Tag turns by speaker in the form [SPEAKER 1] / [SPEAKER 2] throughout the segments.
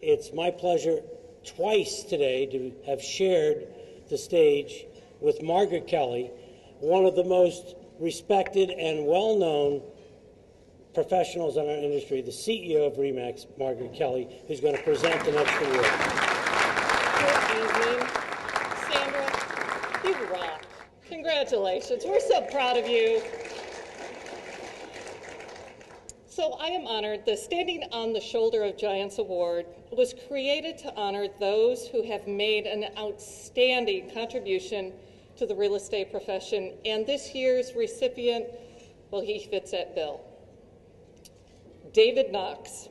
[SPEAKER 1] It's my pleasure twice today to have shared the stage with Margaret Kelly, one of the most respected and well-known professionals in our industry, the CEO of RE/MAX, Margaret Kelly, who's going to present the next award.
[SPEAKER 2] Good evening. Sandra, you rock. Congratulations. We're so proud of you. So I am honored. The Standing on the Shoulder of Giants Award was created to honor those who have made an outstanding contribution to the real estate profession. And this year's recipient, well, he fits that bill. David Knox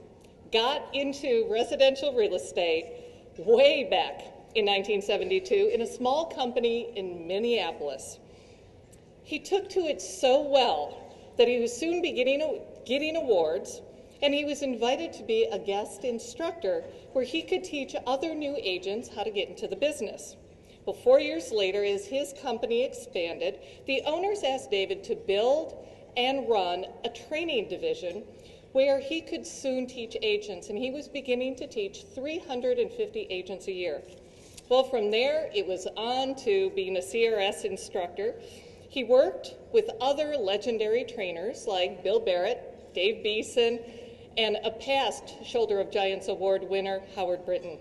[SPEAKER 2] got into residential real estate way back in 1972 in a small company in Minneapolis. He took to it so well that he was soon getting awards, and he was invited to be a guest instructor where he could teach other new agents how to get into the business. Well, 4 years later, as his company expanded, the owners asked David to build and run a training division where he could soon teach agents, and he was beginning to teach 350 agents a year. Well, from there, it was on to being a CRS instructor. He worked with other legendary trainers like Bill Barrett, Dave Beson, and a past Shoulder of Giants Award winner, Howard Brinton.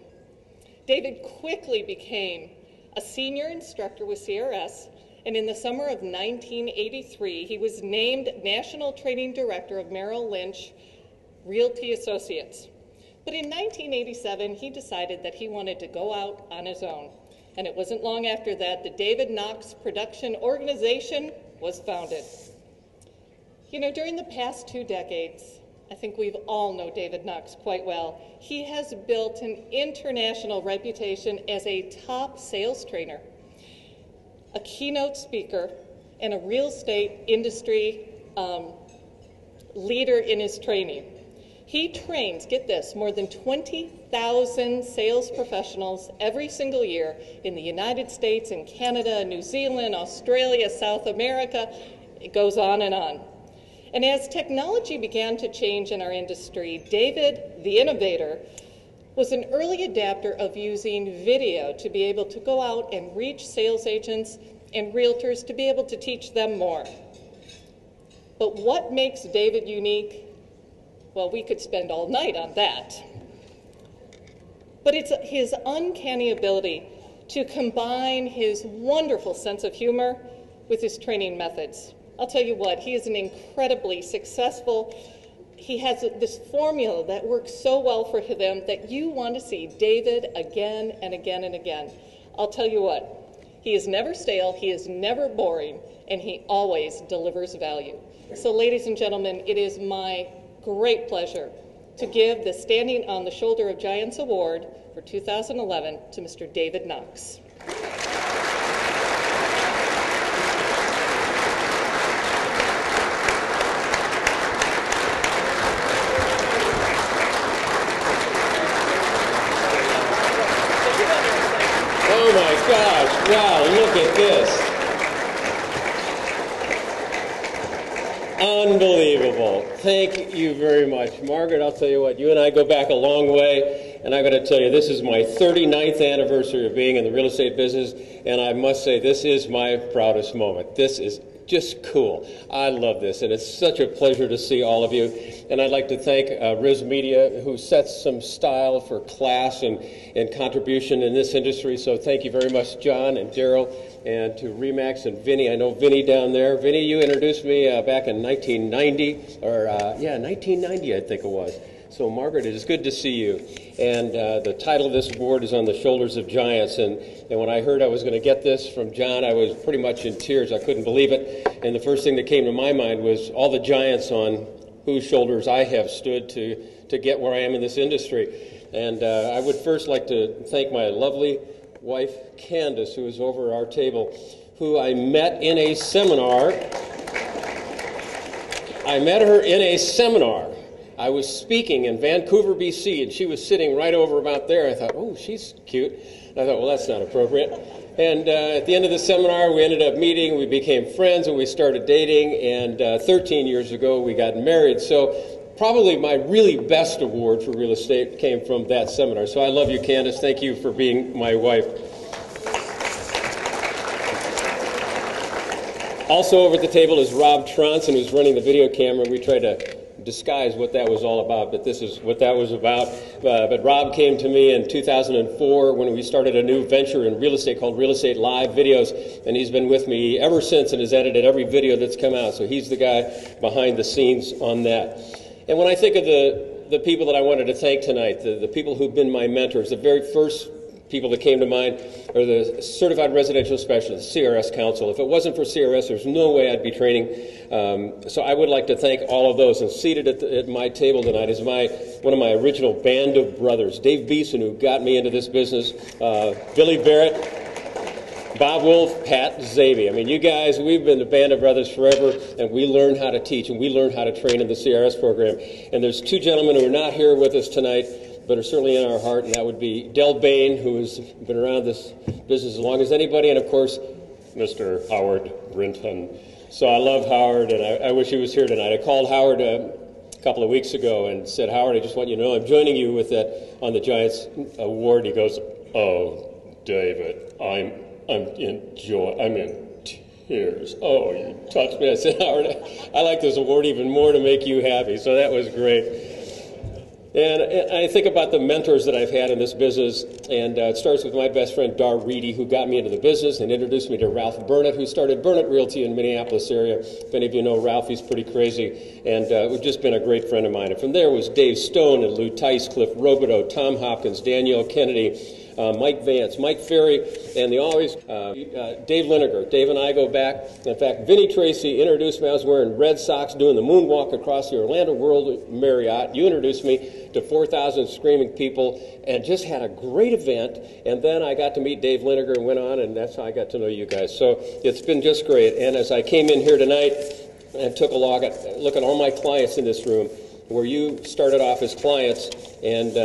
[SPEAKER 2] David quickly became a senior instructor with CRS, and in the summer of 1983, he was named National Training Director of Merrill Lynch Realty Associates. But in 1987, he decided that he wanted to go out on his own. And it wasn't long after that the David Knox Production Organization was founded. You know, during the past 2 decades, I think we've all known David Knox quite well. He has built an international reputation as a top sales trainer, a keynote speaker, and a real estate industry leader in his training. He trains, get this, more than 20,000 sales professionals every single year in the United States and Canada, New Zealand, Australia, South America. It goes on and on. And as technology began to change in our industry, David, the innovator, was an early adapter of using video to be able to go out and reach sales agents and realtors to be able to teach them more. But what makes David unique? Well, we could spend all night on that. But it's his uncanny ability to combine his wonderful sense of humor with his training methods. I'll tell you what, he is an incredibly successful, he has this formula that works so well for him that you want to see David again and again and again. I'll tell you what, he is never stale, he is never boring, and he always delivers value. So ladies and gentlemen, it is my great pleasure to give the Standing on the Shoulder of Giants Award for 2011 to Mr. David Knox.
[SPEAKER 3] Oh my gosh, wow, look at this. Unbelievable. Thank you very much. Margaret, I'll tell you what, you and I go back a long way, and I'm going to tell you, this is my 39th anniversary of being in the real estate business, and I must say, this is my proudest moment. This is just cool. I love this, and it's such a pleasure to see all of you. And I'd like to thank RISMedia, who sets some style for class and contribution in this industry. So thank you very much, John and Daryl, and to RE/MAX and Vinny. I know Vinny down there. Vinny, you introduced me back in 1990, or 1990, I think it was. So Margaret, it is good to see you. And the title of this award is On the Shoulders of Giants. And when I heard I was going to get this from John, I was pretty much in tears. I couldn't believe it. And the first thing that came to my mind was all the giants on whose shoulders I have stood to get where I am in this industry. And I would first like to thank my lovely wife, Candice, who is over our table, who I met in a seminar. I met her in a seminar. I was speaking in Vancouver, BC, and she was sitting right over about there. I thought, oh, she's cute. And I thought, well, that's not appropriate. And at the end of the seminar, we ended up meeting. We became friends, and we started dating. And 13 years ago, we got married. So probably my really best award for real estate came from that seminar. So I love you, Candice. Thank you for being my wife. Also over at the table is Rob Tronson, who's running the video camera. We tried to disguise what that was all about, but this is what that was about. But Rob came to me in 2004 when we started a new venture in real estate called Real Estate Live Videos, and he's been with me ever since and has edited every video that's come out. So he's the guy behind the scenes on that. And when I think of the people that I wanted to thank tonight, the people who've been my mentors, the very first people that came to mind are the Certified Residential Specialists, CRS Council. If it wasn't for CRS, there's no way I'd be training. So I would like to thank all of those. And seated at my table tonight is one of my original band of brothers, Dave Beson, who got me into this business, Billy Barrett, Bob Wolff, Pat Zaby. I mean, you guys, we've been the band of brothers forever, and we learned how to teach, and we learned how to train in the CRS program. And there's two gentlemen who are not here with us tonight, but are certainly in our heart, and that would be Del Bain, who has been around this business as long as anybody, and of course, Mr. Howard Brinton. So I love Howard, and I wish he was here tonight. I called Howard a couple of weeks ago and said, Howard, I just want you to know I'm joining you with that on the Giants award. He goes, oh, David, I'm in tears. Oh, you touched me. I said, Howard, I like this award even more to make you happy. So that was great. And I think about the mentors that I've had in this business, and it starts with my best friend, Reedy, who got me into the business and introduced me to Ralph Burnet, who started Burnet Realty in Minneapolis area. If any of you know Ralph, he's pretty crazy, and we've just been a great friend of mine. And from there was Dave Stone and Lou Tice, Cliff Robedeaux, Tom Hopkins, Danielle Kennedy, Mike Vance, Mike Ferry, and Dave Liniger. Dave and I go back. In fact, Vinny Tracy introduced me. I was wearing red socks doing the moonwalk across the Orlando World Marriott. You introduced me to 4,000 screaming people and just had a great event. And then I got to meet Dave Liniger and went on, and that's how I got to know you guys. So it's been just great. And as I came in here tonight and took a look at all my clients in this room, where you started off as clients, and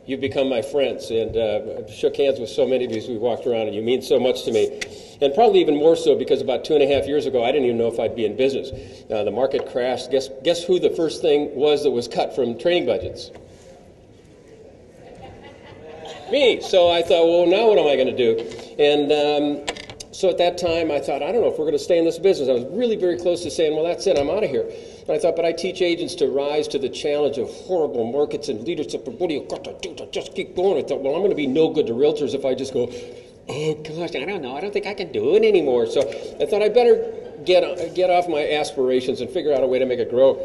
[SPEAKER 3] you've become my friends, and I've shook hands with so many of you as we walked around, and you mean so much to me. And probably even more so because about 2.5 years ago, I didn't even know if I'd be in business. The market crashed. Guess who the first thing was that was cut from training budgets? Me. So I thought, well, now what am I going to do? And so at that time, I thought, I don't know if we're going to stay in this business. I was really very close to saying, well, that's it, I'm out of here. And I thought, but I teach agents to rise to the challenge of horrible markets and leadership. And what do you got to do to just keep going? I thought, well, I'm going to be no good to realtors if I just go, oh, gosh, I don't know. I don't think I can do it anymore. So I thought I better get off my aspirations and figure out a way to make it grow.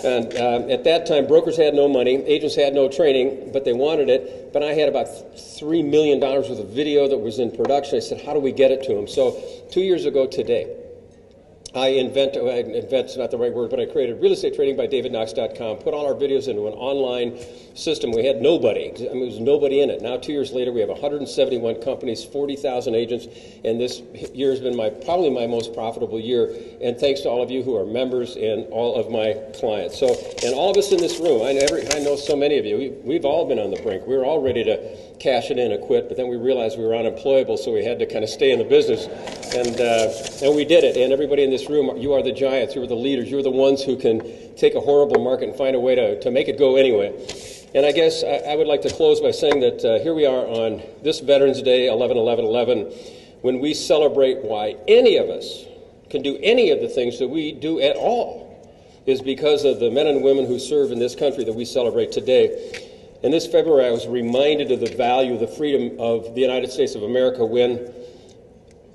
[SPEAKER 3] And at that time, brokers had no money, agents had no training, but they wanted it. But I had about $3 million worth of video that was in production. I said, how do we get it to them? So 2 years ago today, invent's not the right word, but I created realestatetrainingbydavidknox.com, put all our videos into an online system. We had nobody. I mean, there was nobody in it. Now, 2 years later, we have 171 companies, 40,000 agents, and this year has been probably my most profitable year, and thanks to all of you who are members and all of my clients. So, and all of us in this room, I know so many of you, we've all been on the brink. We were all ready to cash it in and quit, but then we realized we were unemployable, so we had to kind of stay in the business, and we did it. And everybody in this room, you are the giants, you are the leaders, you're the ones who can take a horrible market and find a way to make it go anyway. And I guess I would like to close by saying that here we are on this Veterans Day, 11/11/11, when we celebrate why any of us can do any of the things that we do at all is because of the men and women who serve in this country that we celebrate today. And this February, I was reminded of the value of the freedom of the United States of America when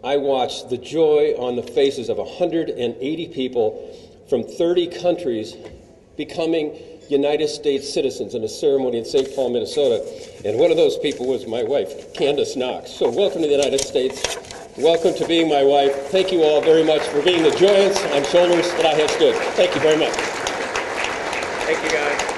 [SPEAKER 3] I watched the joy on the faces of 180 people from 30 countries becoming United States citizens in a ceremony in St. Paul, Minnesota. And one of those people was my wife, Candice Knox. So welcome to the United States. Welcome to being my wife. Thank you all very much for being the giants on shoulders that I have stood. Thank you very much.
[SPEAKER 4] Thank you, guys.